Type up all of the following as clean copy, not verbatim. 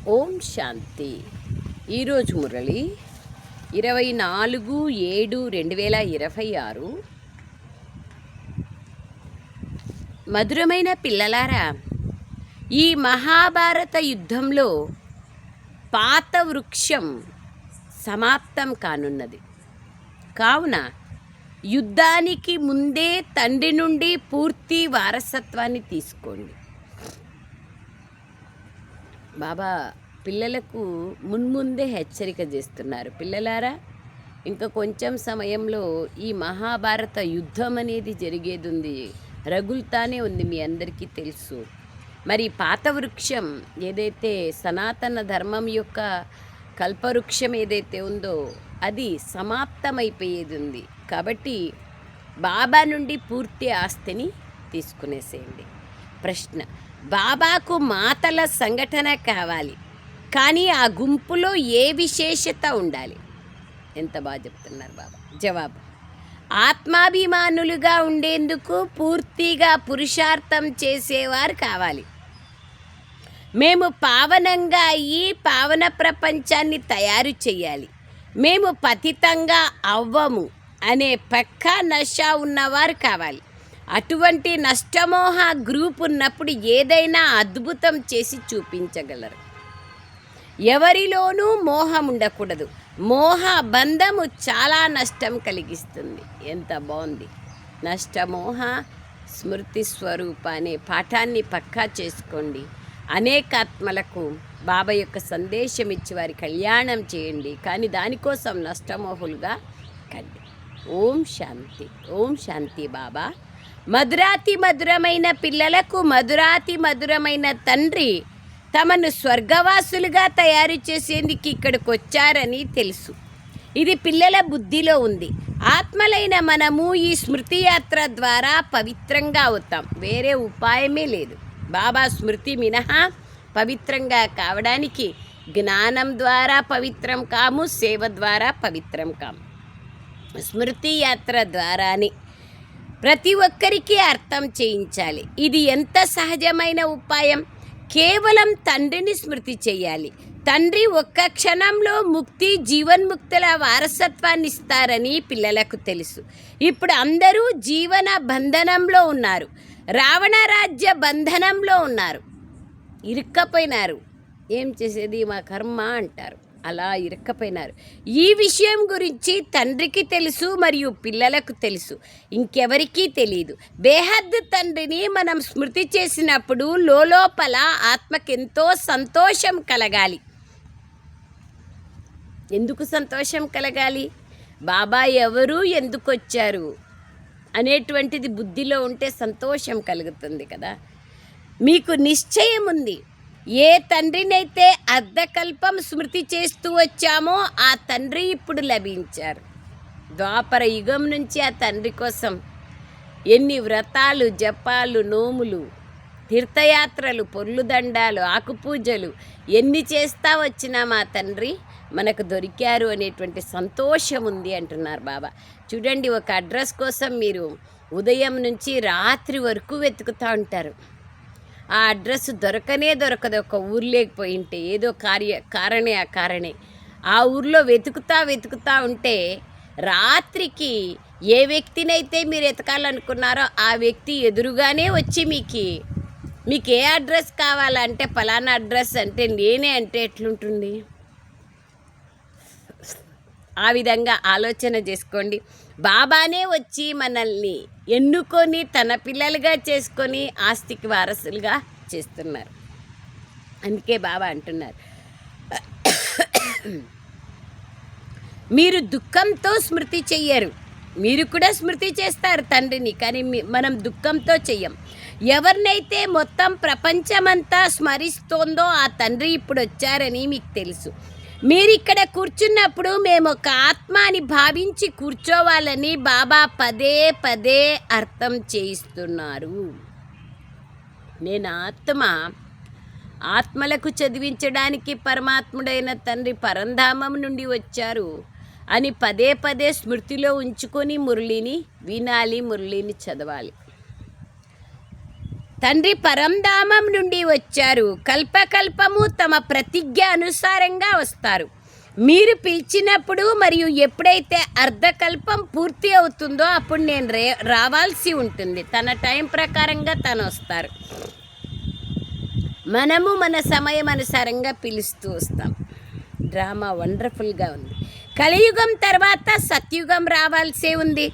ఓం శాంతి. ఈరోజు మురళి 24/7/2026. మధురమైన పిల్లలారా, ఈ మహాభారత యుద్ధంలో పాత వృక్షం సమాప్తం కానున్నది. కావున యుద్ధానికి ముందే తండ్రి నుండి పూర్తి వారసత్వాన్ని తీసుకోండి. బాబా పిల్లలకు మున్ముందే హెచ్చరిక చేస్తున్నారు. పిల్లలారా, ఇంకా కొంచెం సమయంలో ఈ మహాభారత యుద్ధం అనేది జరిగేది ఉంది, రగులుతానే ఉంది, మీ అందరికీ తెలుసు. మరి పాత వృక్షం ఏదైతే సనాతన ధర్మం యొక్క కల్పవృక్షం ఏదైతే ఉందో అది సమాప్తమైపోయేది ఉంది. కాబట్టి బాబా నుండి పూర్తి ఆస్తిని తీసుకునేసేయండి. ప్రశ్న: బాబాకు మాటల సంఘటన కావాలి, కానీ ఆ గుంపులో ఏ విశేషత ఉండాలి? ఎంత బాగా చెప్తున్నారు బాబా. జవాబు: ఆత్మాభిమానులుగా ఉండేందుకు పూర్తిగా పురుషార్థం చేసేవారు కావాలి. మేము పావనంగా అయ్యి పావన ప్రపంచాన్ని తయారు చేయాలి. మేము పతితంగా అవ్వము అనే పక్కా నష ఉన్నవారు కావాలి. అటువంటి నష్టమోహ గ్రూప్ ఉన్నప్పుడు ఏదైనా అద్భుతం చేసి చూపించగలరు. ఎవరిలోనూ మోహం ఉండకూడదు. మోహ బంధము చాలా నష్టం కలిగిస్తుంది. ఎంత బాగుంది! నష్టమోహ స్మృతి స్వరూప అనే పాఠాన్ని పక్కా చేసుకోండి. అనేకాత్మలకు బాబా యొక్క సందేశం ఇచ్చి వారి కళ్యాణం చేయండి, కానీ దానికోసం నష్టమోహులుగా కండి. ఓం శాంతి. ఓం శాంతి. బాబా మధురాతి మధురమైన పిల్లలకు మధురాతి మధురమైన తండ్రి తమను స్వర్గవాసులుగా తయారు చేసేందుకు ఇక్కడికి వచ్చారని తెలుసు. ఇది పిల్లల బుద్ధిలో ఉంది. ఆత్మలైన మనము ఈ స్మృతి యాత్ర ద్వారా పవిత్రంగా అవుతాం. వేరే ఉపాయమే లేదు. బాబా స్మృతి మినహా పవిత్రంగా కావడానికి జ్ఞానం ద్వారా పవిత్రం కాము, సేవ ద్వారా పవిత్రం కాము. స్మృతి యాత్ర ద్వారానే ప్రతి ఒక్కరికి అర్థం చేయించాలి. ఇది ఎంత సహజమైన ఉపాయం! కేవలం తండ్రిని స్మృతి చేయాలి. తండ్రి ఒక్క క్షణంలో ముక్తి, జీవన్ముక్తుల వారసత్వాన్ని ఇస్తారని పిల్లలకు తెలుసు. ఇప్పుడు అందరూ జీవన బంధనంలో ఉన్నారు, రావణ రాజ్య బంధనంలో ఉన్నారు, ఇరుక్కపోయినారు. ఏం చేసేది, మా కర్మ అంటారు. అలా ఇరుక్కపోయినారు. ఈ విషయం గురించి తండ్రికి తెలుసు మరియు పిల్లలకు తెలుసు, ఇంకెవరికీ తెలియదు. బేహద్దు తండ్రిని మనం స్మృతి చేసినప్పుడు లోపల ఆత్మకెంతో సంతోషం కలగాలి. ఎందుకు సంతోషం కలగాలి? బాబా ఎవరు, ఎందుకు వచ్చారు అనేటువంటిది బుద్ధిలో ఉంటే సంతోషం కలుగుతుంది కదా. మీకు నిశ్చయం ఉంది. ఏ తండ్రినైతే అర్ధకల్పం స్మృతి చేస్తూ వచ్చామో ఆ తండ్రి ఇప్పుడు లభించారు. ద్వాపర యుగం నుంచి ఆ తండ్రి కోసం ఎన్ని వ్రతాలు, జపాలు, నోములు, తీర్థయాత్రలు, పొర్లుదండాలు, ఆకుపూజలు ఎన్ని చేస్తా వచ్చినా మా తండ్రి మనకు దొరికారు అనేటువంటి సంతోషం ఉంది అంటున్నారు బాబా. చూడండి, ఒక అడ్రస్ కోసం మీరు ఉదయం నుంచి రాత్రి వరకు వెతుకుతూ ఉంటారు. ఆ అడ్రస్ దొరకదు. ఒక ఊరు లేకపోయి ఉంటే ఏదో కారణే ఆ ఊర్లో వెతుకుతా ఉంటే రాత్రికి ఏ వ్యక్తినైతే మీరు ఎతకాలనుకున్నారో ఆ వ్యక్తి ఎదురుగానే వచ్చి మీకు ఏ అడ్రస్ కావాలంటే ఫలానా అడ్రస్ అంటే నేనే అంటే ఎట్లుంటుంది? ఆ విధంగా ఆలోచన చేసుకోండి. బాబానే వచ్చి మనల్ని ఎన్నుకొని తన పిల్లలుగా చేసుకొని ఆస్తికి వారసులుగా చేస్తున్నారు. అందుకే బాబా అంటున్నారు, మీరు దుఃఖంతో స్మృతి చెయ్యరు. మీరు కూడా స్మృతి చేస్తారు తండ్రిని, కానీ మనం దుఃఖంతో చెయ్యం. ఎవరినైతే మొత్తం ప్రపంచమంతా స్మరిస్తోందో ఆ తండ్రి ఇప్పుడు వచ్చారని మీకు తెలుసు. మీరు ఇక్కడ కూర్చున్నప్పుడు మేము ఒక ఆత్మ అని భావించి కూర్చోవాలని బాబా పదే పదే అర్థం చేయిస్తున్నారు. నేను ఆత్మలకు చదివించడానికి పరమాత్ముడైన తండ్రి పరంధామం నుండి వచ్చారు అని పదే పదే స్మృతిలో ఉంచుకొని మురళిని వినాలి, మురళిని చదవాలి. తండ్రి పరంధామం నుండి వచ్చారు. కల్పకల్పము తమ ప్రతిజ్ఞ అనుసారంగా వస్తారు. మీరు పిలిచినప్పుడు మరియు ఎప్పుడైతే అర్ధకల్పం పూర్తి అవుతుందో అప్పుడు నేను రావాల్సి ఉంటుంది. తన టైం ప్రకారంగా తను వస్తారు. మనము మన సమయం అనుసారంగా పిలుస్తూ వస్తాం. డ్రామా వండర్ఫుల్గా ఉంది. కలియుగం తర్వాత సత్యుగం రావాల్సే ఉంది.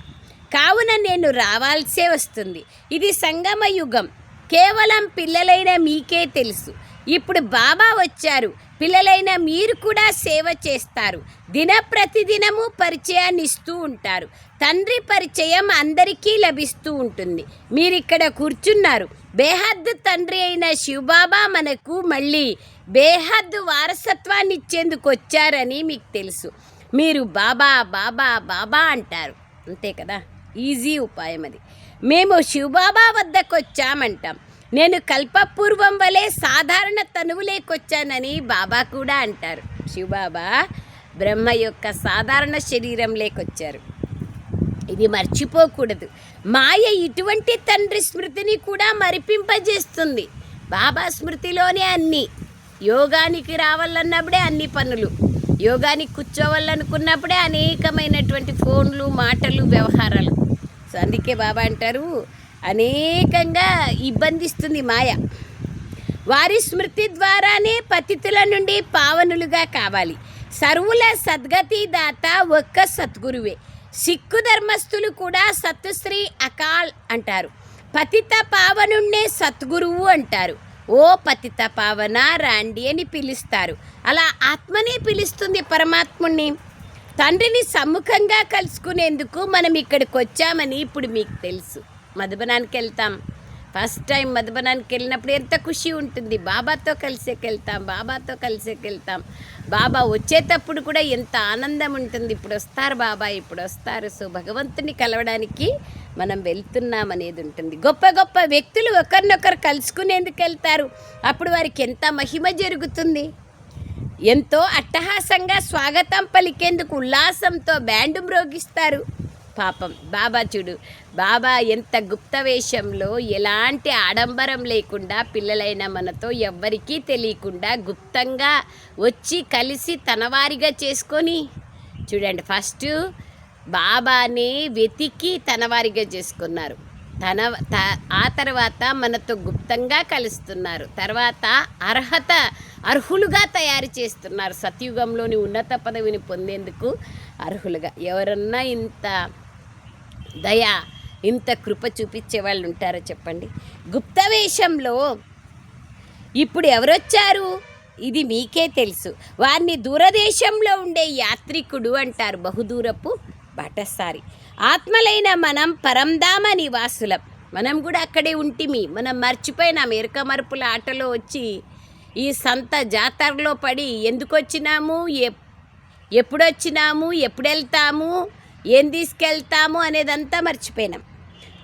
కావున నేను రావాల్సే వస్తుంది. ఇది సంగమ యుగం. కేవలం పిల్లలైన మీకే తెలుసు. ఇప్పుడు బాబా వచ్చారు. పిల్లలైన మీరు కూడా సేవ చేస్తారు. ప్రతిదినము పరిచయాన్ని ఇస్తూ ఉంటారు. తండ్రి పరిచయం అందరికీ లభిస్తూ ఉంటుంది. మీరు ఇక్కడ కూర్చున్నారు. బేహద్దు తండ్రి అయిన శివబాబా మనకు మళ్ళీ బేహద్దు వారసత్వాన్ని ఇచ్చేందుకు వచ్చారని మీకు తెలుసు. మీరు బాబా బాబా బాబా అంటారు, అంతే కదా. ఈజీ ఉపాయం అది. మేము శివబాబా వద్దకు వచ్చామంటాం. నేను కల్పపూర్వం వలె సాధారణ తనువులేకొచ్చానని బాబా కూడా అంటారు. శివబాబా బ్రహ్మ యొక్క సాధారణ శరీరం లేకొచ్చారు. ఇది మర్చిపోకూడదు. మాయ ఇటువంటి తండ్రి స్మృతిని కూడా మరిపింపజేస్తుంది. బాబా స్మృతిలోనే అన్నీ. యోగానికి రావాలన్నప్పుడే అన్ని పనులు, యోగానికి కూర్చోవాలనుకున్నప్పుడే అనేకమైనటువంటి ఫోన్లు, మాటలు, వ్యవహారాలు. సో అందుకే బాబా అంటారు, అనేకంగా ఇబ్బందిస్తుంది మాయ. వారి స్మృతి ద్వారానే పతితుల నుండి పావనులుగా కావాలి. సర్వుల సద్గతి దాత ఒక్క సద్గురువే. సిక్కు ధర్మస్థులు కూడా సత్శ్రీ అకాల్ అంటారు. పతిత పావనుణ్ణే సద్గురువు అంటారు. ఓ పతిత పావన రాండి అని పిలుస్తారు. అలా ఆత్మనే పిలుస్తుంది పరమాత్ముణ్ణి. తండ్రిని సమ్ముఖంగా కలుసుకునేందుకు మనం ఇక్కడికి వచ్చామని ఇప్పుడు మీకు తెలుసు. మధుబనానికి వెళ్తాం. ఫస్ట్ టైం మధుబనానికి వెళ్ళినప్పుడు ఎంత ఖుషి ఉంటుంది. బాబాతో కలిసేకెళ్తాం, బాబాతో కలిసేకెళ్తాం. బాబా వచ్చేటప్పుడు కూడా ఎంత ఆనందం ఉంటుంది. ఇప్పుడు వస్తారు బాబా, ఇప్పుడు వస్తారు. సో భగవంతుని కలవడానికి మనం వెళ్తున్నాం అనేది ఉంటుంది. గొప్ప గొప్ప వ్యక్తులు ఒకరినొకరు కలుసుకునేందుకు వెళ్తారు. అప్పుడు వారికి ఎంత మహిమ జరుగుతుంది. ఎంతో అట్టహాసంగా స్వాగతం పలికేందుకు ఉల్లాసంతో బ్యాండు మ్రోగిస్తారు. పాపం బాబా చూడు, బాబా ఎంత గుప్త వేషంలో ఎలాంటి ఆడంబరం లేకుండా పిల్లలైన మనతో ఎవ్వరికీ తెలియకుండా గుప్తంగా వచ్చి కలిసి తనవారిగా చేసుకొని చూడండి. ఫస్ట్ బాబాని వెతికి తనవారిగా చేసుకున్నారు. ఆ తర్వాత మనతో గుప్తంగా కలుస్తున్నారు. తర్వాత అర్హులుగా తయారు చేస్తున్నారు. సత్యుగంలోని ఉన్నత పదవిని పొందేందుకు అర్హులుగా. ఎవరన్నా ఇంత దయ, ఇంత కృప చూపించే వాళ్ళు ఉంటారో చెప్పండి. గుప్త వేషంలో ఇప్పుడు ఎవరొచ్చారు ఇది మీకే తెలుసు. వారిని దూరదేశంలో ఉండే యాత్రికుడు అంటారు. బహుదూరపు బాటసారి. ఆత్మలైన మనం పరంధామ నివాసులం. మనం కూడా అక్కడే ఉంటిమి. మనం మర్చిపోయినాం. ఎరక మరుపుల ఆటలో వచ్చి ఈ సంత జాతరలో పడి ఎందుకు వచ్చినాము, ఎప్పుడు వచ్చినాము, ఎప్పుడు వెళ్తాము, ఏం తీసుకెళ్తాము అనేదంతా మర్చిపోయినాం.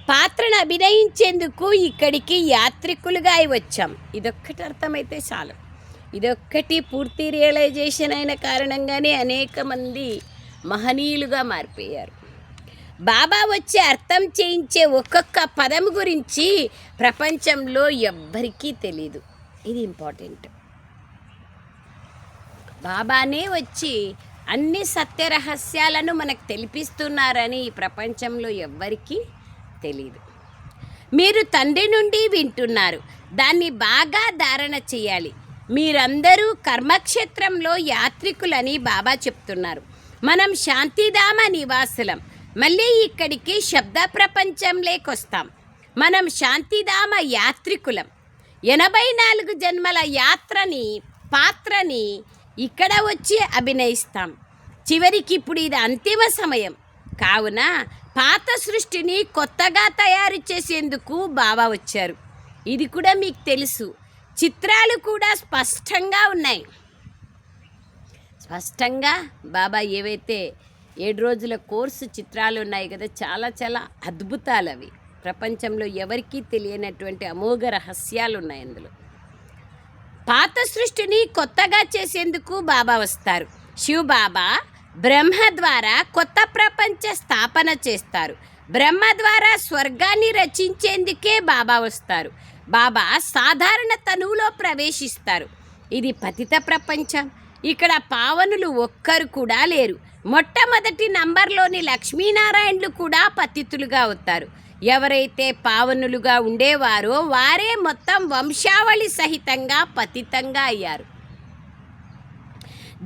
పాత్రను అభినయించేందుకు ఇక్కడికి యాత్రికులుగా వచ్చాం. ఇదొక్కటి అర్థమైతే చాలు. ఇదొక్కటి పూర్తి రియలైజేషన్ అయిన కారణంగానే అనేక మంది మహనీయులుగా మారిపోయారు. బాబా వచ్చి అర్థం చేయించే ఒక్కొక్క పదం గురించి ప్రపంచంలో ఎవ్వరికీ తెలీదు. ఇది ఇంపార్టెంట్. బాబానే వచ్చి అన్ని సత్య రహస్యాలను మనకు తెలిపిస్తున్నారని ఈ ప్రపంచంలో ఎవ్వరికీ తెలీదు. మీరు తండ్రి నుండి వింటున్నారు. దాన్ని బాగా ధారణ చేయాలి. మీరందరూ కర్మక్షేత్రంలో యాత్రికులని బాబా చెప్తున్నారు. మనం శాంతిధామ నివాసులం. మళ్ళీ ఇక్కడికి శబ్ద ప్రపంచంలోకొస్తాం. మనం శాంతిధామ యాత్రికులం. 84 జన్మల పాత్రని ఇక్కడ వచ్చి అభినయిస్తాం. చివరికి ఇప్పుడు ఇది అంతిమ సమయం. కావున పాత సృష్టిని కొత్తగా తయారు చేసేందుకు బాబా వచ్చారు. ఇది కూడా మీకు తెలుసు. చిత్రాలు కూడా స్పష్టంగా ఉన్నాయి. స్పష్టంగా బాబా ఏవైతే 7 రోజుల కోర్సు చిత్రాలు ఉన్నాయి కదా, చాలా చాలా అద్భుతాలు అవి. ప్రపంచంలో ఎవరికీ తెలియనటువంటి అమోఘ రహస్యాలు ఉన్నాయి అందులో. పాత సృష్టిని కొత్తగా చేసేందుకు బాబా వస్తారు. శివ్ బాబా బ్రహ్మ ద్వారా కొత్త ప్రపంచ స్థాపన చేస్తారు. బ్రహ్మ ద్వారా స్వర్గాన్ని రచించేందుకే బాబా వస్తారు. బాబా సాధారణ తనువులో ప్రవేశిస్తారు. ఇది పతిత ప్రపంచం. ఇక్కడ పావనులు ఒక్కరు కూడా లేరు. మొట్టమొదటి నంబర్లోని లక్ష్మీనారాయణులు కూడా పతితులుగా అవుతారు. ఎవరైతే పావనులుగా ఉండేవారో వారే మొత్తం వంశావళి సహితంగా పతితంగా అయ్యారు.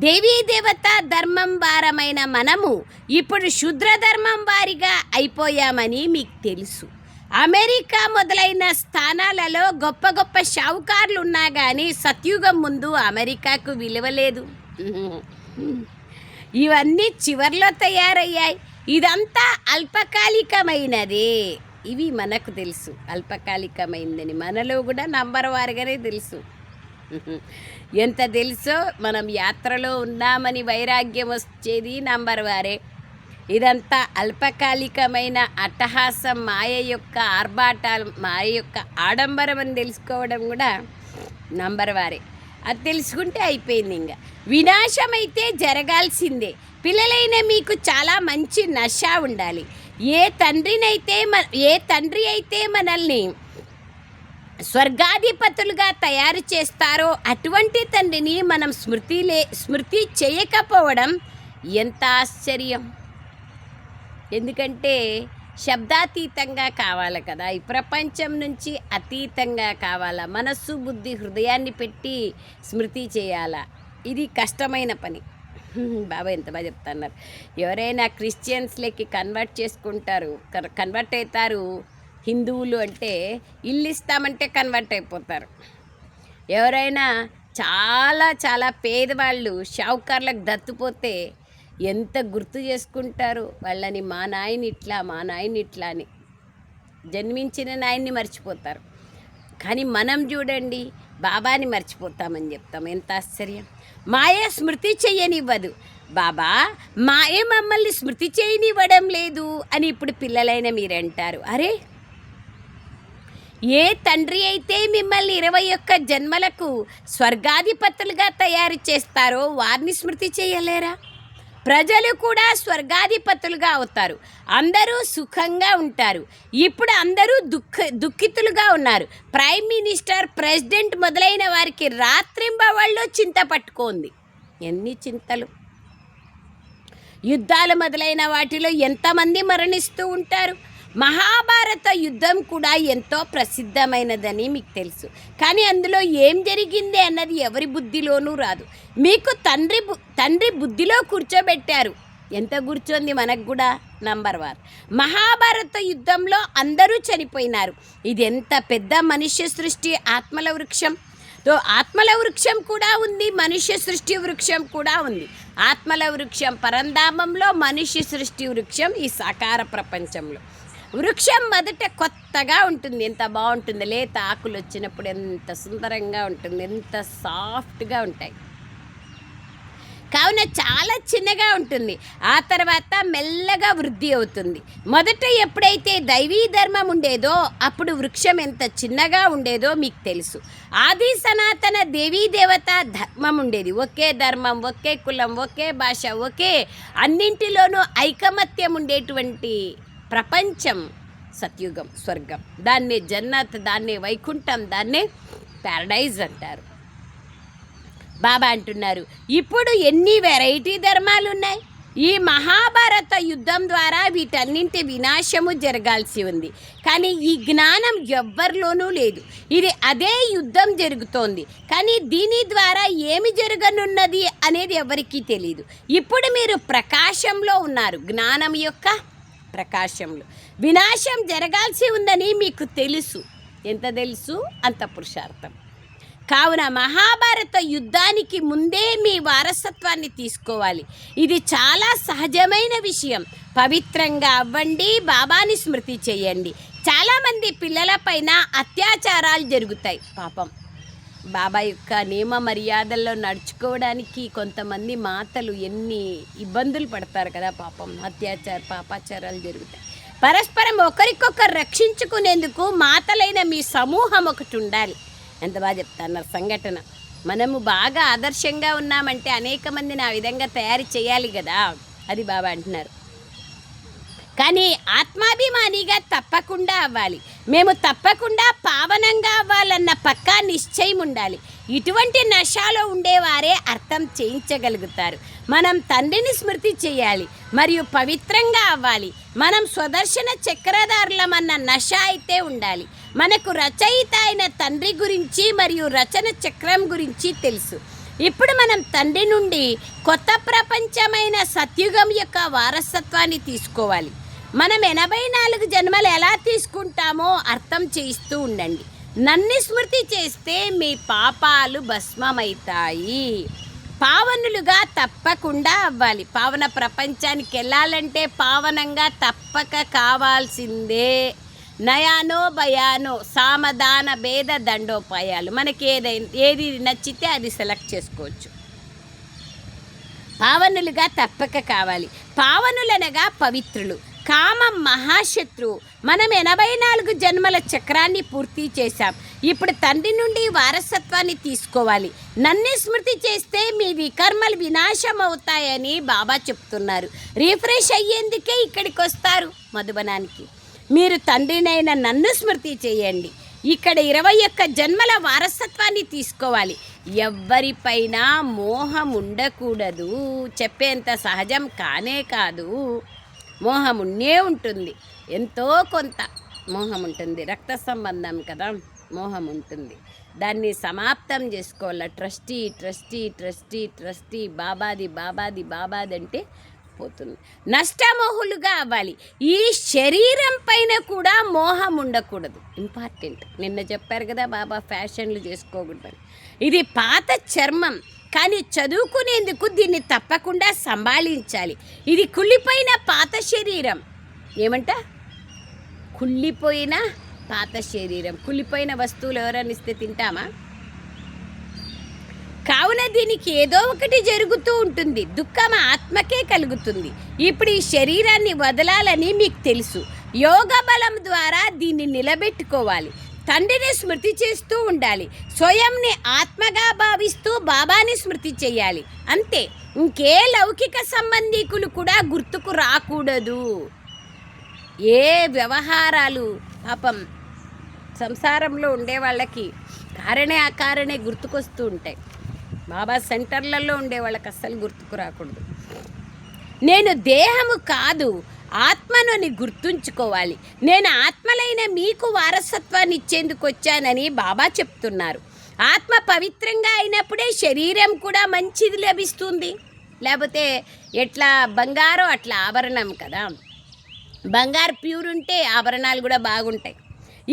దేవీ దేవత ధర్మం వారమైన మనము ఇప్పుడు శూద్ర ధర్మం వారిగా అయిపోయామని మీకు తెలుసు. అమెరికా మొదలైన స్థానాలలో గొప్ప గొప్ప షావుకారులు ఉన్నా కానీ సత్యుగం ముందు అమెరికాకు విలువ లేదు. ఇవన్నీ చివర్లో తయారయ్యాయి. ఇదంతా అల్పకాలికమైనదే. ఇవి మనకు తెలుసు అల్పకాలికమైందని. మనలో కూడా నంబర్ వారుగానే తెలుసు. ఎంత తెలుసో మనం యాత్రలో ఉన్నామని వైరాగ్యం వచ్చేది నంబర్ వారే. ఇదంతా అల్పకాలికమైన అట్టహాసం, మాయ యొక్క ఆర్భాటాలు, మాయ యొక్క ఆడంబరం అని తెలుసుకోవడం కూడా నంబర్ వారే. అది తెలుసుకుంటే అయిపోయింది. ఇంకా వినాశం అయితే జరగాల్సిందే. పిల్లలైన మీకు చాలా మంచి నష ఉండాలి. ఏ తండ్రి అయితే మనల్ని స్వర్గాధిపతులుగా తయారు చేస్తారో అటువంటి తండ్రిని మనం స్మృతి చేయకపోవడం ఎంత ఆశ్చర్యం. ఎందుకంటే శబ్దాతీతంగా కావాలి కదా, ఈ ప్రపంచం నుంచి అతీతంగా కావాలా. మనస్సు బుద్ధి హృదయాన్ని పెట్టి స్మృతి చేయాలా. ఇది కష్టమైన పని. బాబా ఎంత బాగా చెప్తున్నారు. ఎవరైనా క్రిస్టియన్స్లకి కన్వర్ట్ చేసుకుంటారు, కన్వర్ట్ అవుతారు. హిందువులు అంటే ఇల్లు ఇస్తామంటే కన్వర్ట్ అయిపోతారు. ఎవరైనా చాలా చాలా పేదవాళ్ళు షావుకార్లకు దత్తుపోతే ఎంత గుర్తు చేసుకుంటారు వాళ్ళని. మా నాయన ఇట్లా అని జన్మించిన నాయన్ని మర్చిపోతారు. కానీ మనం చూడండి బాబాని మర్చిపోతామని చెప్తాం. ఎంత ఆశ్చర్యం. మాయ స్మృతి చెయ్యనివ్వదు. బాబా మాయ మమ్మల్ని స్మృతి చేయనివ్వడం లేదు అని ఇప్పుడు పిల్లలైన మీరంటారు. అరే, ఏ తండ్రి అయితే మిమ్మల్ని 21 జన్మలకు స్వర్గాధిపతులుగా తయారు చేస్తారో వారిని స్మృతి చేయలేరా? ప్రజలు కూడా స్వర్గాధిపతులుగా అవుతారు. అందరూ సుఖంగా ఉంటారు. ఇప్పుడు అందరూ దుఃఖితులుగా ఉన్నారు. ప్రైమ్ మినిస్టర్, ప్రెసిడెంట్ మొదలైన వారికి రాత్రింబవళ్ళు చింత పట్టుకోంది. ఎన్ని చింతలు! యుద్ధాలు మొదలైన వాటిలో ఎంతమంది మరణిస్తూ ఉంటారు. మహాభారత యుద్ధం కూడా ఎంతో ప్రసిద్ధమైనదని మీకు తెలుసు. కానీ అందులో ఏం జరిగింది అన్నది ఎవరి బుద్ధిలోనూ రాదు. మీకు తండ్రి బుద్ధిలో కూర్చోబెట్టారు. ఎంత కూర్చోంది మనకు కూడా నంబర్ 1. మహాభారత యుద్ధంలో అందరూ చనిపోయినారు. ఇది ఎంత పెద్ద మనుష్య సృష్టి ఆత్మల వృక్షం. ఆత్మల వృక్షం కూడా ఉంది, మనుష్య సృష్టి వృక్షం కూడా ఉంది. ఆత్మల వృక్షం పరంధామంలో, మనుష్య సృష్టి వృక్షం ఈ సాకార ప్రపంచంలో. వృక్షం మొదట కొత్తగా ఉంటుంది. ఎంత బాగుంటుంది. లేత ఆకులు వచ్చినప్పుడు ఎంత సుందరంగా ఉంటుంది, ఎంత సాఫ్ట్గా ఉంటాయి. కావున చాలా చిన్నగా ఉంటుంది. ఆ తర్వాత మెల్లగా వృద్ధి అవుతుంది. మొదట ఎప్పుడైతే దైవీ ధర్మం ఉండేదో అప్పుడు వృక్షం ఎంత చిన్నగా ఉండేదో మీకు తెలుసు. ఆది సనాతన దేవీ దేవత ధర్మం ఉండేది. ఒకే ధర్మం, ఒకే కులం, ఒకే భాష, ఒకే అన్నింటిలోనూ ఐకమత్యం ఉండేటువంటి ప్రపంచం సత్యుగం, స్వర్గం. దాన్నే జన్నత్, దాన్నే వైకుంఠం, దాన్నే ప్యారడైజ్ అంటారు. బాబా అంటున్నారు ఇప్పుడు ఎన్ని వెరైటీ ధర్మాలు ఉన్నాయి. ఈ మహాభారత యుద్ధం ద్వారా వీటన్నింటి వినాశము జరగాల్సి ఉంది. కానీ ఈ జ్ఞానం ఎవ్వరిలోనూ లేదు. ఇది అదే యుద్ధం జరుగుతోంది. కానీ దీని ద్వారా ఏమి జరగనున్నది అనేది ఎవరికీ తెలియదు. ఇప్పుడు మీరు ప్రకాశంలో ఉన్నారు, జ్ఞానం యొక్క ప్రకాశంలో. వినాశం జరగాల్సి ఉందని మీకు తెలుసు. ఎంత తెలుసు? అంత పురుషార్థం. కావున మహాభారత యుద్ధానికి ముందే మీ వారసత్వాన్ని తీసుకోవాలి. ఇది చాలా సహజమైన విషయం. పవిత్రంగా అవ్వండి, బాబాని స్మృతి చేయండి. చాలామంది పిల్లలపైన అత్యాచారాలు జరుగుతాయి. పాపం బాబా యొక్క నియమ మర్యాదల్లో నడుచుకోవడానికి కొంతమంది మాతలు ఎన్ని ఇబ్బందులు పడతారు కదా. పాపం పాపాచారాలు జరుగుతాయి. పరస్పరం ఒకరికొకరు రక్షించుకునేందుకు మాతలైన మీ సమూహం ఒకటి ఉండాలి. ఎంత బాగా చెప్తున్నారు సంఘటన. మనము బాగా ఆదర్శంగా ఉన్నామంటే అనేక మందిని ఆ విధంగా తయారు చేయాలి కదా. అది బాబా అంటున్నారు. కానీ ఆత్మాభిమానిగా తప్పకుండా అవ్వాలి. మేము తప్పకుండా పావనంగా అవ్వాలన్న పక్కా నిశ్చయం ఉండాలి. ఇటువంటి నశాలో ఉండేవారే అర్థం చేయించగలుగుతారు. మనం తండ్రిని స్మృతి చేయాలి మరియు పవిత్రంగా అవ్వాలి. మనం స్వదర్శన చక్రధారులమన్న నశ అయితే ఉండాలి. మనకు రచయిత అయిన తండ్రి గురించి మరియు రచన చక్రం గురించి తెలుసు. ఇప్పుడు మనం తండ్రి నుండి కొత్త ప్రపంచమైన సత్యుగం యొక్క వారసత్వాన్ని తీసుకోవాలి. మనం 84 జన్మలు ఎలా తీసుకుంటామో అర్థం చేయిస్తూ ఉండండి. నన్ను స్మృతి చేస్తే మీ పాపాలు భస్మమవుతాయి. పావనులుగా తప్పకుండా అవ్వాలి. పావన ప్రపంచానికి వెళ్ళాలంటే పావనంగా తప్పక కావాల్సిందే. నయానో భయానో సామధాన భేద దండోపాయాలు మనకి ఏది నచ్చితే అది సెలెక్ట్ చేసుకోవచ్చు. పావనులుగా తప్పక కావాలి. పావనులనగా పవిత్రులు. కామం మహాశత్రువు. మనం 84 జన్మల చక్రాన్ని పూర్తి చేశాం. ఇప్పుడు తండ్రి నుండి వారసత్వాన్ని తీసుకోవాలి. నన్ను స్మృతి చేస్తే మీ వికర్మలు వినాశం అవుతాయని బాబా చెప్తున్నారు. రిఫ్రెష్ అయ్యేందుకే ఇక్కడికి వస్తారు మధుబనానికి. మీరు తండ్రినైన నన్ను స్మృతి చేయండి. ఇక్కడ 21 జన్మల వారసత్వాన్ని తీసుకోవాలి. ఎవ్వరిపైన మోహం ఉండకూడదు. చెప్పేంత సహజం కానే కాదు. మోహం ఉండే ఉంటుంది. ఎంతో కొంత మోహం ఉంటుంది. రక్త సంబంధం కదా, మోహం ఉంటుంది. దాన్ని సమాప్తం చేసుకోవాలి. ట్రస్టీ ట్రస్టీ ట్రస్టీ ట్రస్టీ బాబాది బాబాది బాబాది అంటే పోతుంది. నష్టమోహులుగా అవ్వాలి. ఈ శరీరం పైన కూడా మోహం ఉండకూడదు. ఇంపార్టెంట్. నిన్న చెప్పారు కదా బాబా ఫ్యాషన్లు చేసుకోకూడదని. ఇది పాత చర్మం, కానీ చదువుకునేందుకు దీన్ని తప్పకుండా సంభాళించాలి. ఇది కుళ్ళిపోయిన పాత శరీరం. ఏమంట? కుళ్ళిపోయిన పాత శరీరం. కుళ్ళిపోయిన వస్తువులు ఎవరైనా ఇస్తే తింటామా? కావున దీనికి ఏదో ఒకటి జరుగుతూ ఉంటుంది. దుఃఖం ఆత్మకే కలుగుతుంది. ఇప్పుడు ఈ శరీరాన్ని వదలాలని మీకు తెలుసు. యోగ బలం ద్వారా దీన్ని నిలబెట్టుకోవాలి. తండ్రిని స్మృతి చేస్తూ ఉండాలి. స్వయంని ఆత్మగా భావిస్తూ బాబాని స్మృతి చేయాలి. అంతే. ఇంకే లౌకిక సంబంధీకులు కూడా గుర్తుకు రాకూడదు. ఏ వ్యవహారాలు పాపం సంసారంలో ఉండే వాళ్ళకి కారణే అకారణే గుర్తుకొస్తూ ఉంటాయి. బాబా సెంటర్లలో ఉండే వాళ్ళకి అస్సలు గుర్తుకు రాకూడదు. నేను దేహము కాదు, ఆత్మను అని గుర్తుంచుకోవాలి. నేను ఆత్మలైన మీకు వారసత్వాన్ని ఇచ్చేందుకు వచ్చానని బాబా చెప్తున్నారు. ఆత్మ పవిత్రంగా అయినప్పుడే శరీరం కూడా మంచిది లభిస్తుంది. లేకపోతే ఎట్లా బంగారం అట్లా ఆభరణం కదా. బంగారు ప్యూర్ ఉంటే ఆభరణాలు కూడా బాగుంటాయి.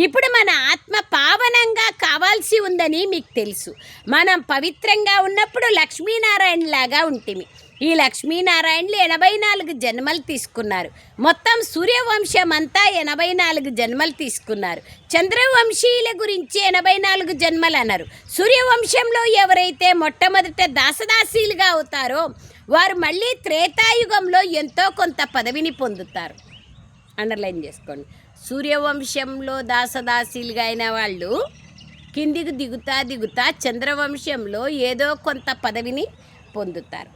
ఇప్పుడు మన ఆత్మ పావనంగా కావాల్సి ఉందని మీకు తెలుసు. మనం పవిత్రంగా ఉన్నప్పుడు లక్ష్మీనారాయణలాగా ఉంటుంది. ఈ లక్ష్మీనారాయణలు 84 జన్మలు తీసుకున్నారు. మొత్తం సూర్యవంశం అంతా 84 జన్మలు తీసుకున్నారు. చంద్రవంశీయుల గురించి 84 జన్మలు అన్నారు. సూర్యవంశంలో ఎవరైతే మొట్టమొదట దాసదాసీలుగా అవుతారో వారు మళ్ళీ త్రేతాయుగంలో ఎంతో కొంత పదవిని పొందుతారు. అండర్లైన్ చేసుకోండి. సూర్యవంశంలో దాసదాసీలుగా అయిన వాళ్ళు కిందికి దిగుతా చంద్రవంశంలో ఏదో కొంత పదవిని పొందుతారు.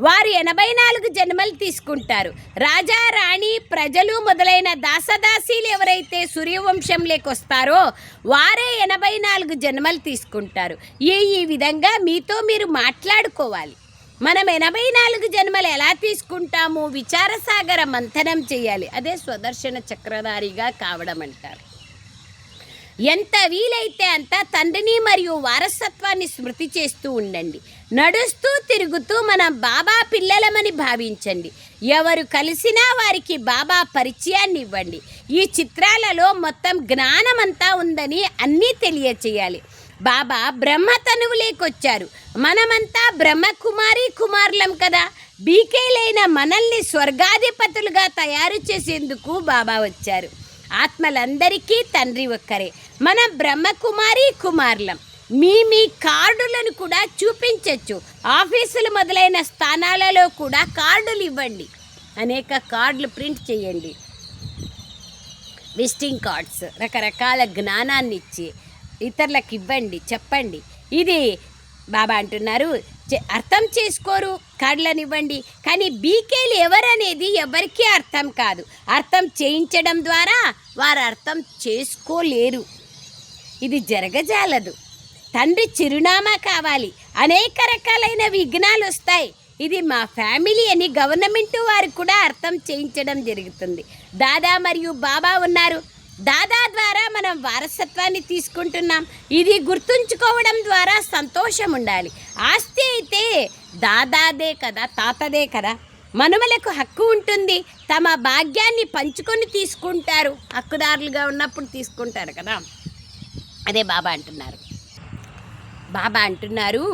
వారు 84 జన్మలు తీసుకుంటారు. రాజా రాణి ప్రజలు మొదలైన దాసదాసీలు ఎవరైతే సూర్యవంశంలోకి వస్తారో వారే 84 జన్మలు తీసుకుంటారు. ఈ విధంగా మీతో మీరు మాట్లాడుకోవాలి. మనం 84 జన్మలు ఎలా తీసుకుంటాము? విచారసాగర మంథనం చేయాలి. అదే స్వదర్శన చక్రధారిగా కావడం అంటారు. ఎంత వీలైతే అంత తండ్రిని మరియు వారసత్వాన్ని స్మృతి చేస్తూ ఉండండి. నడుస్తూ తిరుగుతూ మనం బాబా పిల్లలమని భావించండి. ఎవరు కలిసినా వారికి బాబా పరిచయాన్ని ఇవ్వండి. ఈ చిత్రాలలో మొత్తం జ్ఞానమంతా ఉందని అన్నీ తెలియచేయాలి. బాబా బ్రహ్మ తనువులేకొచ్చారు. మనమంతా బ్రహ్మకుమారి కుమారులం కదా. బీకేలైన మనల్ని స్వర్గాధిపతులుగా తయారు చేసేందుకు బాబా వచ్చారు. ఆత్మలందరికీ తండ్రి ఒక్కరే. మనం బ్రహ్మకుమారి కుమారులం. మీ కార్డులను కూడా చూపించవచ్చు. ఆఫీసులు మొదలైన స్థానాలలో కూడా కార్డులు ఇవ్వండి. అనేక కార్డులు ప్రింట్ చేయండి. విజిటింగ్ కార్డ్స్ రకరకాల జ్ఞానాన్ని ఇచ్చి ఇతరులకు ఇవ్వండి, చెప్పండి. ఇది బాబా అంటున్నారు, అర్థం చేసుకోరు, కళ్ళనివ్వండి. కానీ బీకేలు ఎవరనేది ఎవరికీ అర్థం కాదు. అర్థం చేయించడం ద్వారా వారు అర్థం చేసుకోలేరు. ఇది జరగజాలదు. తండ్రి చిరునామా కావాలి. అనేక రకాలైన విఘ్నాలు వస్తాయి. ఇది మా ఫ్యామిలీ అని గవర్నమెంట్ వారు కూడా అర్థం చేయించడం జరుగుతుంది. దాదా మరియు బాబా ఉన్నారు. దాదా ద్వారా మనం వారసత్వాన్ని తీసుకుంటున్నాం. ఇది గుర్తుంచుకోవడం ద్వారా సంతోషం ఉండాలి. ఆస్తి అయితే దాదాదే కదా, తాతదే కదా. మనుమలకు హక్కు ఉంటుంది. తమ భాగ్యాన్ని పంచుకొని తీసుకుంటారు. హక్కుదారులుగా ఉన్నప్పుడు తీసుకుంటారు కదా. అదే బాబా అంటున్నారు. బాబా అంటున్నారు,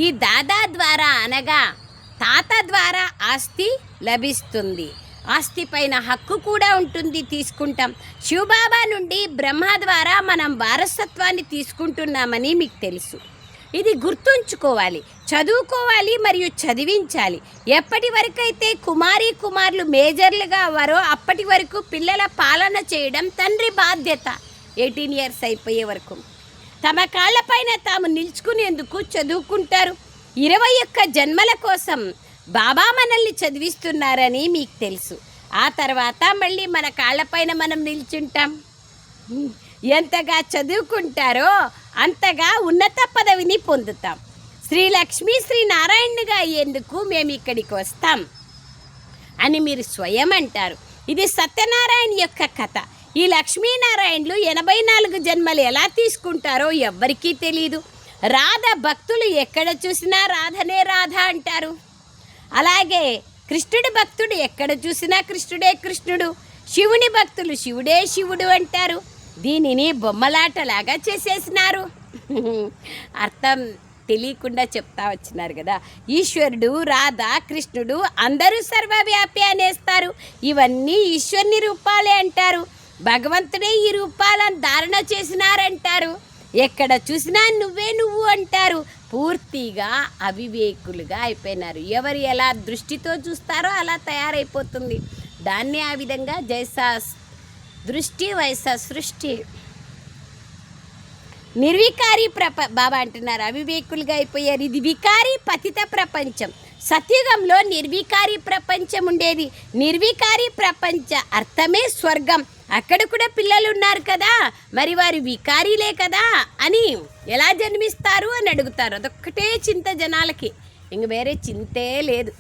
ఈ దాదా ద్వారా అనగా తాత ద్వారా ఆస్తి లభిస్తుంది. ఆస్తి పైన హక్కు కూడా ఉంటుంది, తీసుకుంటాం. శివబాబా నుండి బ్రహ్మ ద్వారా మనం వారసత్వాన్ని తీసుకుంటున్నామని మీకు తెలుసు. ఇది గుర్తుంచుకోవాలి, చదువుకోవాలి మరియు చదివించాలి. ఎప్పటి వరకైతే కుమారులు మేజర్లుగా అవ్వారో అప్పటి వరకు పిల్లల పాలన చేయడం తండ్రి బాధ్యత. 18 years అయిపోయే వరకు తమ కాళ్ళపైన తాము నిల్చుకునేందుకు చదువుకుంటారు. 21 జన్మల కోసం బాబా మనల్ని చదివిస్తున్నారని మీకు తెలుసు. ఆ తర్వాత మళ్ళీ మన కాళ్ళపైన మనం నిల్చుంటాం. ఎంతగా చదువుకుంటారో అంతగా ఉన్నత పదవిని పొందుతాం. శ్రీ లక్ష్మీ శ్రీ నారాయణుగా అయ్యేందుకు మేము ఇక్కడికి వస్తాం అని మీరు స్వయం అంటారు. ఇది సత్యనారాయణ యొక్క కథ. ఈ లక్ష్మీనారాయణులు 84 జన్మలు ఎలా తీసుకుంటారో ఎవ్వరికీ తెలియదు. రాధ భక్తులు ఎక్కడ చూసినా రాధనే రాధ అంటారు. అలాగే కృష్ణుడి భక్తుడు ఎక్కడ చూసినా కృష్ణుడే కృష్ణుడు. శివుని భక్తులు శివుడే శివుడు అంటారు. దీనిని బొమ్మలాటలాగా చేసేసినారు. అర్థం తెలియకుండా చెప్తా వచ్చినారు కదా. ఈశ్వరుడు, రాధ, కృష్ణుడు అందరూ సర్వవ్యాపి అనేస్తారు. ఇవన్నీ ఈశ్వరుని రూపాలే అంటారు. భగవంతుడే ఈ రూపాలను ధారణ చేసినారంటారు. ఎక్కడ చూసినా నువ్వే నువ్వు అంటారు. పూర్తిగా అవివేకులుగా అయిపోయినారు. ఎవరు ఎలా దృష్టితో చూస్తారో అలా తయారైపోతుంది. దాన్ని ఆ విధంగా జైసా దృష్టి వైసా సృష్టి. నిర్వికారి బాబా అంటున్నారు, అవివేకులుగా అయిపోయారు. ఇది వికారి పతిత ప్రపంచం. సత్యుగంలో నిర్వికారి ప్రపంచం ఉండేది. నిర్వికారి ప్రపంచ అర్థమే స్వర్గం. అక్కడ కూడా పిల్లలు ఉన్నారు కదా, మరి వారు వికారీలే కదా అని ఎలా జన్మిస్తారు అని అడుగుతారు. అదొక్కటే చింత జనాలకి, ఇంక వేరే చింతే లేదు.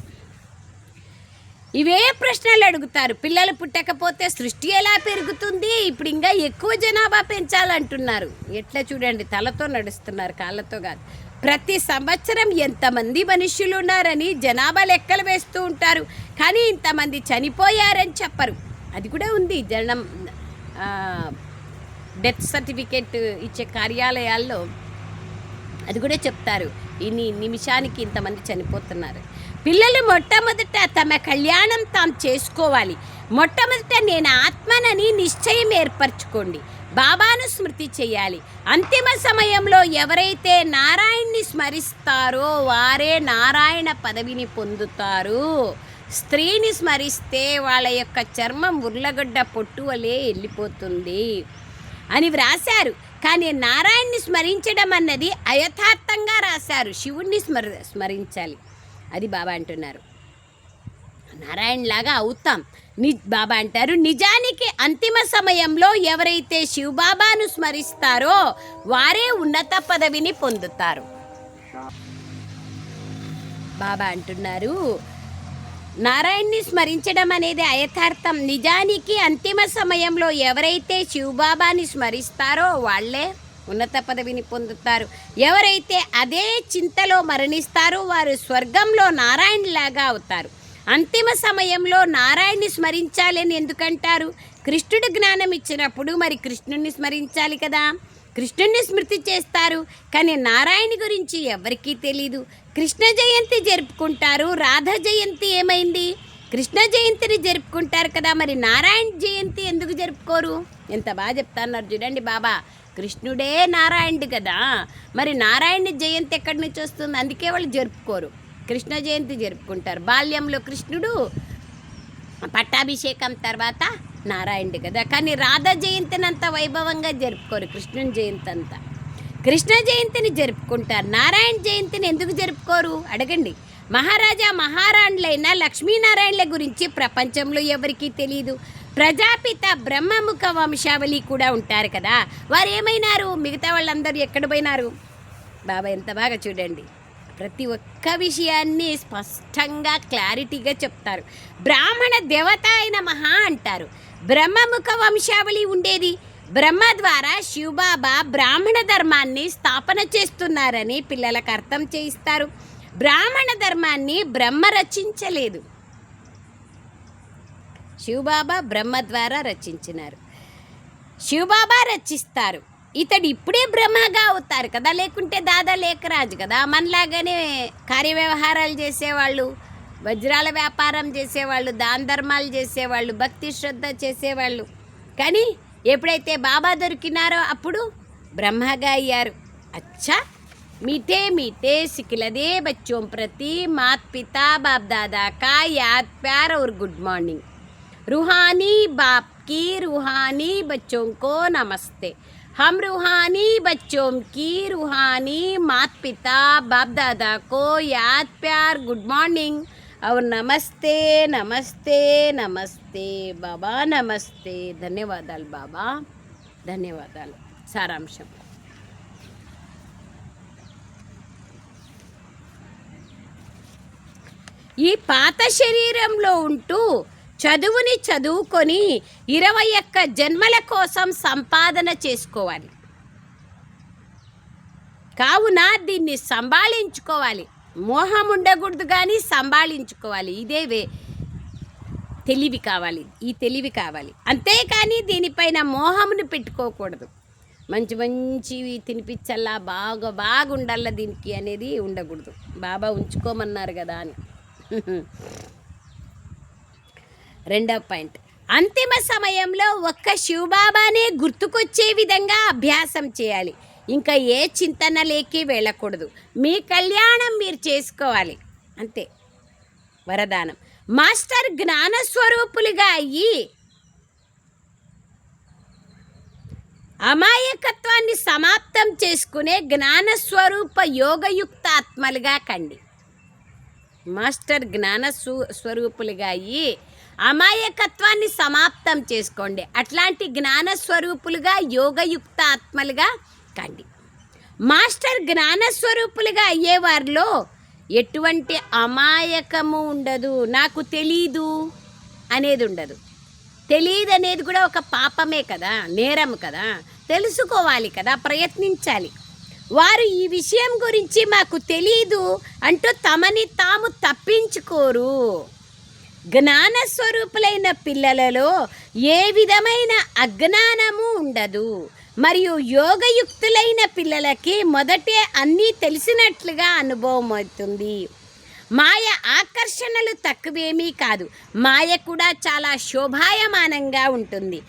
ఇవే ప్రశ్నలు అడుగుతారు. పిల్లలు పుట్టకపోతే సృష్టి ఎలా పెరుగుతుంది? ఇప్పుడు ఇంకా ఎక్కువ జనాభా పెంచాలంటున్నారు. ఎట్లా చూడండి, తలతో నడుస్తున్నారు, కాళ్ళతో కాదు. ప్రతి సంవత్సరం ఎంతమంది మనుషులు ఉన్నారని జనాభా లెక్కలు వేస్తూ ఉంటారు. కానీ ఇంతమంది చనిపోయారని చెప్పరు. అది కూడా ఉంది. జనం డెత్ సర్టిఫికేట్ ఇచ్చే కార్యాలయాల్లో అది కూడా చెప్తారు, ఇన్ని నిమిషానికి ఇంతమంది చనిపోతున్నారు. పిల్లలు మొట్టమొదట తమ కళ్యాణం తాము చేసుకోవాలి. మొట్టమొదట నేను ఆత్మనని నిశ్చయం ఏర్పరచుకోండి. బాబాను స్మృతి చేయాలి. అంతిమ సమయంలో ఎవరైతే నారాయణ్ణి స్మరిస్తారో వారే నారాయణ పదవిని పొందుతారు. స్త్రీని స్మరిస్తే వాళ్ళ యొక్క చర్మం ఉర్లగడ్డ పొట్టు వలె వెళ్ళిపోతుంది అని వ్రాశారు. కానీ నారాయణ్ని స్మరించడం అన్నది అయథార్థంగా రాశారు. శివుణ్ణి స్మరించాలి. అది బాబా అంటున్నారు. నారాయణలాగా అవుతాం. బాబా అంటారు, నిజానికి అంతిమ సమయంలో ఎవరైతే శివబాబాను స్మరిస్తారో వారే ఉన్నత పదవిని పొందుతారు. బాబా అంటున్నారు, నారాయణ్ని స్మరించడం అనేది అయథార్థం. నిజానికి అంతిమ సమయంలో ఎవరైతే శివబాబాని స్మరిస్తారో వాళ్ళే ఉన్నత పదవిని పొందుతారు. ఎవరైతే అదే చింతలో మరణిస్తారో వారు స్వర్గంలో నారాయణలాగా అవుతారు. అంతిమ సమయంలో నారాయణ్ని స్మరించాలని ఎందుకంటారు? కృష్ణుడు జ్ఞానం ఇచ్చినప్పుడు మరి కృష్ణుడిని స్మరించాలి కదా. కృష్ణుడిని స్మృతి చేస్తారు. కానీ నారాయణ గురించి ఎవరికీ తెలీదు. కృష్ణ జయంతి జరుపుకుంటారు. రాధ జయంతి ఏమైంది? కృష్ణ జయంతిని జరుపుకుంటారు కదా, మరి నారాయణ జయంతి ఎందుకు జరుపుకోరు? ఎంత బాగా చెప్తున్నారు చూడండి బాబా. కృష్ణుడే నారాయణుడు కదా, మరి నారాయణ జయంతి ఎక్కడి నుంచి వస్తుంది? అందుకే వాళ్ళు జరుపుకోరు. కృష్ణ జయంతి జరుపుకుంటారు. బాల్యంలో కృష్ణుడు, పట్టాభిషేకం తర్వాత నారాయణుడు కదా. కానీ రాధ జయంతిని అంత వైభవంగా జరుపుకోరు, కృష్ణుని జయంతి అంతా. కృష్ణ జయంతిని జరుపుకుంటారు. నారాయణ జయంతిని ఎందుకు జరుపుకోరు అడగండి. మహారాజా మహారాణులైన లక్ష్మీనారాయణల గురించి ప్రపంచంలో ఎవరికీ తెలియదు. ప్రజాపిత బ్రహ్మముఖ వంశావళి కూడా ఉంటారు కదా, వారు ఏమైనారు? మిగతా వాళ్ళందరూ ఎక్కడ పోయినారు? బాబా ఎంత బాగా చూడండి, ప్రతి ఒక్క విషయాన్ని స్పష్టంగా క్లారిటీగా చెప్తారు. బ్రాహ్మణ దేవత అయిన మహా అంటారు. బ్రహ్మముఖ వంశావళి ఉండేది. బ్రహ్మ ద్వారా శివబాబా బ్రాహ్మణ ధర్మాన్ని స్థాపన చేస్తున్నారని పిల్లలకు అర్థం చేయిస్తారు. బ్రాహ్మణ ధర్మాన్ని బ్రహ్మ రచించలేదు, శివబాబా బ్రహ్మ ద్వారా రచించినారు. శివబాబా రచిస్తారు. ఇతడు ఇప్పుడే బ్రహ్మగా అవుతారు కదా, లేకుంటే దాదా లేఖరాజు కదా. మనలాగానే కార్యవ్యవహారాలు చేసేవాళ్ళు, వజ్రాల వ్యాపారం చేసేవాళ్ళు, దాన ధర్మాలు చేసేవాళ్ళు, భక్తి శ్రద్ధ చేసేవాళ్ళు. కానీ ఎప్పుడైతే బాబా దొరికినారో అప్పుడు బ్రహ్మగా అయ్యారు. అచ్చా, मीठे मीठे सिखलदे बच्चों प्रति मात पिता बाप दादा का याद प्यार और गुड मॉर्निंग. रूहानी बाप की रूहानी बच्चों को नमस्ते. हम रूहानी बच्चों की रूहानी मात पिता बाप दादा को याद प्यार गुड मॉर्निंग और नमस्ते नमस्ते नमस्ते बाबा नमस्ते. ధన్యవాదాలు బాబా, ధన్యవాదాలు. సారాంశం. ఈ పాత శరీరంలో ఉంటూ చదువుని చదువుకొని 21 జన్మల కోసం సంపాదన చేసుకోవాలి. కావున దీన్ని సంభాళించుకోవాలి. మోహం ఉండకూడదు కానీ సంభాళించుకోవాలి. ఇదే తెలివి కావాలి, ఈ తెలివి కావాలి. అంతేకాని దీనిపైన మోహమును పెట్టుకోకూడదు. మంచి మంచివి తినిపించల్లా, బాగుండాల దీనికి అనేది ఉండకూడదు. బాబా ఉంచుకోమన్నారు కదా అని. రెండవ పాయింట్, అంతిమ సమయంలో ఒక్క శివబాబానే గుర్తుకొచ్చే విధంగా అభ్యాసం చేయాలి. ఇంకా ఏ చింతనలేకి వెళ్ళకూడదు. మీ కళ్యాణం మీరు చేసుకోవాలి అంతే. వరదానం, మాస్టర్ జ్ఞాన స్వరూపులుగా అయ్యి అమాయకత్వాన్ని సమాప్తం చేసుకునే జ్ఞానస్వరూప యోగయుక్త ఆత్మలుగా కండి. మాస్టర్ జ్ఞాన స్వరూపులుగా అయ్యి అమాయకత్వాన్ని సమాప్తం చేసుకోండి. అట్లాంటి జ్ఞానస్వరూపులుగా యోగయుక్త ఆత్మలుగా కండి. మాస్టర్ జ్ఞానస్వరూపులుగా అయ్యేవారిలో ఎటువంటి అమాయకము ఉండదు. నాకు తెలీదు అనేది ఉండదు. తెలియదు అనేది కూడా ఒక పాపమే కదా, నేరం కదా. తెలుసుకోవాలి కదా, ప్రయత్నించాలి. వారు ఈ విషయం గురించి మాకు తెలీదు అంటూ తమని తాము తప్పించుకోరు. జ్ఞానస్వరూపులైన పిల్లలలో ఏ విధమైన అజ్ఞానము ఉండదు. మరియు యోగయుక్తులైన పిల్లలకి మొదటే అన్నీ తెలిసినట్లుగా అనుభవం అవుతుంది. మాయ ఆకర్షణలు తక్కువేమీ కాదు. మాయ కూడా చాలా శోభాయమానంగా ఉంటుంది.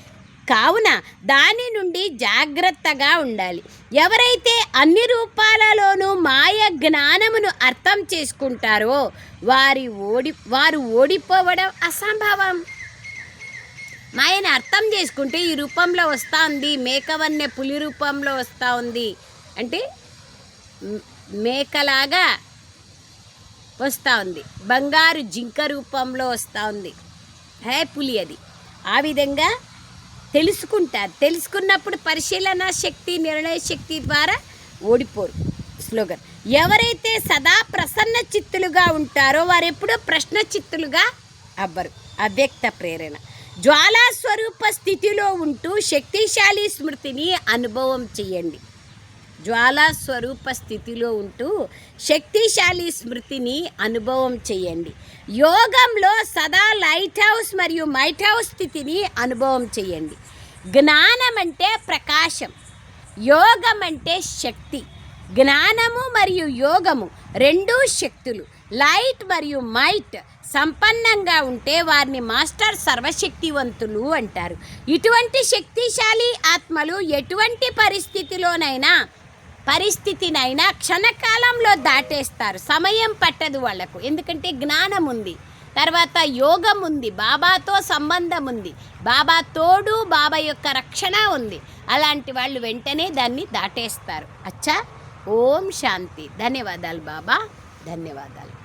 కావున దాని నుండి జాగ్రత్తగా ఉండాలి. ఎవరైతే అన్ని రూపాలలోనూ మాయ జ్ఞానమును అర్థం చేసుకుంటారో వారు ఓడిపోవడం అసంభవం. మాయని అర్థం చేసుకుంటే ఈ రూపంలో వస్తూ ఉంది, మేకవన్నె పులి రూపంలో వస్తూ ఉంది అంటే మేకలాగా వస్తూ ఉంది, బంగారు జింక రూపంలో వస్తూ ఉంది, పులి అది. ఆ విధంగా తెలుసుకుంటారు. తెలుసుకున్నప్పుడు పరిశీలన శక్తి, నిర్ణయ శక్తి ద్వారా ఓడిపోరు. స్లోగన్, ఎవరైతే సదా ప్రసన్న చిత్తులుగా ఉంటారో వారు ఎప్పుడూ ప్రశ్న చిత్తులుగా అవ్వరు. అవ్యక్త ప్రేరణ, జ్వాలా స్వరూప స్థితిలో ఉంటూ శక్తిశాలి స్మృతిని అనుభవం చేయండి. జ్వాలా స్వరూప స్థితిలో ఉంటూ శక్తిశాలి స్మృతిని అనుభవం చేయండి. యోగంలో సదా లైట్ హౌస్ మరియు మైట్ హౌస్ స్థితిని అనుభవం చేయండి. జ్ఞానం అంటే ప్రకాశం, యోగం అంటే శక్తి. జ్ఞానము మరియు యోగము రెండూ శక్తులు. లైట్ మరియు మైట్ సంపన్నంగా ఉంటే వారిని మాస్టర్ సర్వశక్తివంతులు అంటారు. ఇటువంటి శక్తిశాలి ఆత్మలు ఎటువంటి పరిస్థితినైనా క్షణకాలంలో దాటేస్తారు. సమయం పట్టదు వాళ్లకు, ఎందుకంటే జ్ఞానం ఉంది. తర్వాత యోగం ఉంది, బాబాతో సంబంధం ఉంది, బాబా తోడు, బాబా యొక్క రక్షణ ఉంది. అలాంటి వాళ్ళు వెంటనే దాన్ని దాటేస్తారు. అచ్చా, ఓం శాంతి. ధన్యవాదాలు బాబా, ధన్యవాదాలు.